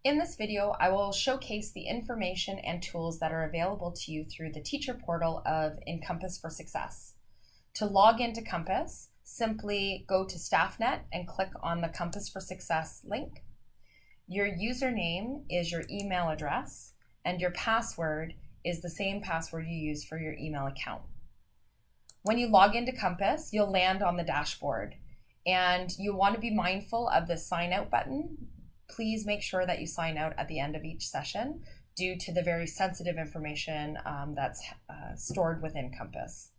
In this video, I will showcase the information and tools that are available to you through the teacher portal of enCOMPASS for Success. To log into Compass, simply go to StaffNet and click on the Compass for Success link. Your username is your email address, and your password is the same password you use for your email account. When you log into Compass, you'll land on the dashboard, and you'll want to be mindful of the sign out button. Please make sure that you sign out at the end of each session due to the very sensitive information that's stored within Compass.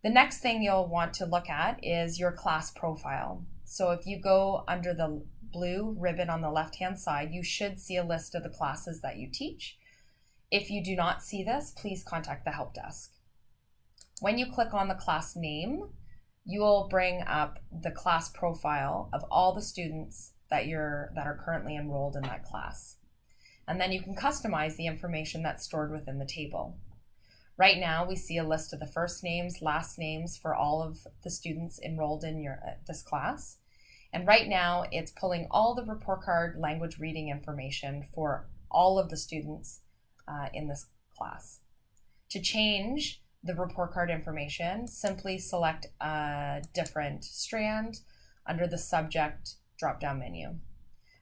The next thing you'll want to look at is your class profile. So if you go under the blue ribbon on the left-hand side, you should see a list of the classes that you teach. If you do not see this, please contact the help desk. When you click on the class name, you will bring up the class profile of all the students that are currently enrolled in that class. And then you can customize the information that's stored within the table. Right now, we see a list of the first names, last names for all of the students enrolled in this class. And right now, it's pulling all the report card language reading information for all of the students in this class. To change the report card information, simply select a different strand under the subject drop-down menu,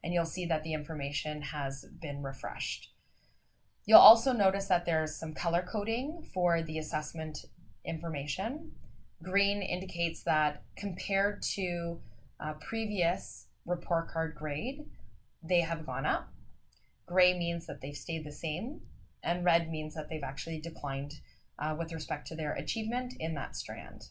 and you'll see that the information has been refreshed. You'll also notice that there's some color coding for the assessment information. Green indicates that compared to previous report card grade, they have gone up. Gray means that they've stayed the same, and red means that they've actually declined with respect to their achievement in that strand.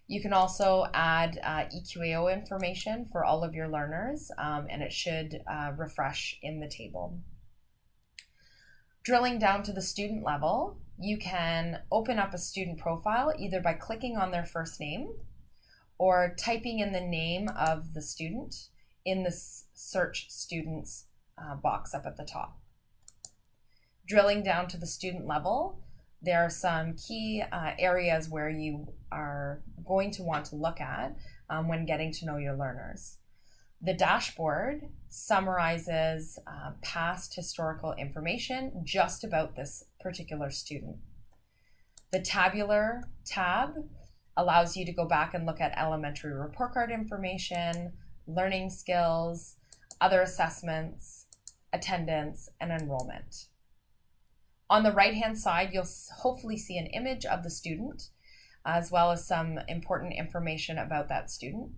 You can also add EQAO information for all of your learners, and it should refresh in the table. Drilling down to the student level, you can open up a student profile either by clicking on their first name or typing in the name of the student in the Search Students box up at the top. Drilling down to the student level, there are some key areas where you are going to want to look at when getting to know your learners. The dashboard summarizes past historical information just about this particular student. The tabular tab allows you to go back and look at elementary report card information, learning skills, other assessments, attendance, and enrollment. On the right-hand side, you'll hopefully see an image of the student, as well as some important information about that student.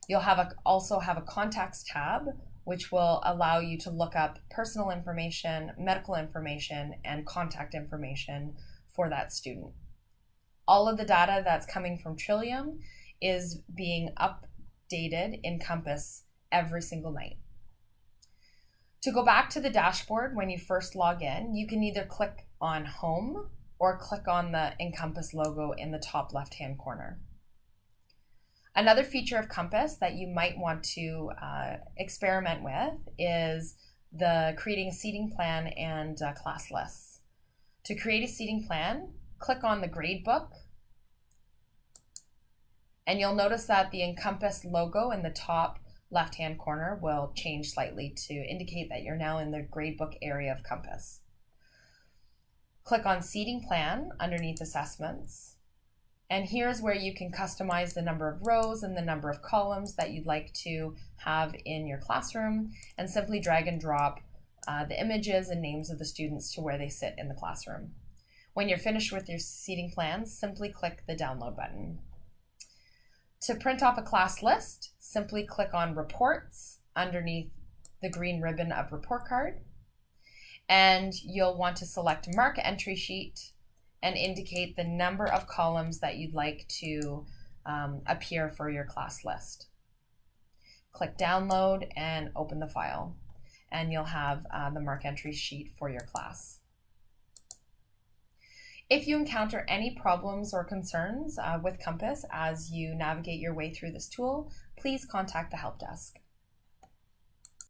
You'll also have a contacts tab, which will allow you to look up personal information, medical information, and contact information for that student. All of the data that's coming from Trillium is being updated in Compass every single night. To go back to the dashboard when you first log in, you can either click on Home or click on the enCOMPASS logo in the top left-hand corner. Another feature of Compass that you might want to experiment with is creating a seating plan and class lists. To create a seating plan, click on the grade book, and you'll notice that the enCOMPASS logo in the top left-hand corner will change slightly to indicate that you're now in the gradebook area of Compass. Click on Seating Plan underneath Assessments, and here's where you can customize the number of rows and the number of columns that you'd like to have in your classroom, and simply drag and drop the images and names of the students to where they sit in the classroom. When you're finished with your seating plans, simply click the download button. To print off a class list, simply click on Reports underneath the green ribbon of Report Card, and you'll want to select Mark Entry Sheet and indicate the number of columns that you'd like to appear for your class list. Click Download and open the file, and you'll have the Mark Entry Sheet for your class. If you encounter any problems or concerns with Compass as you navigate your way through this tool, please contact the help desk.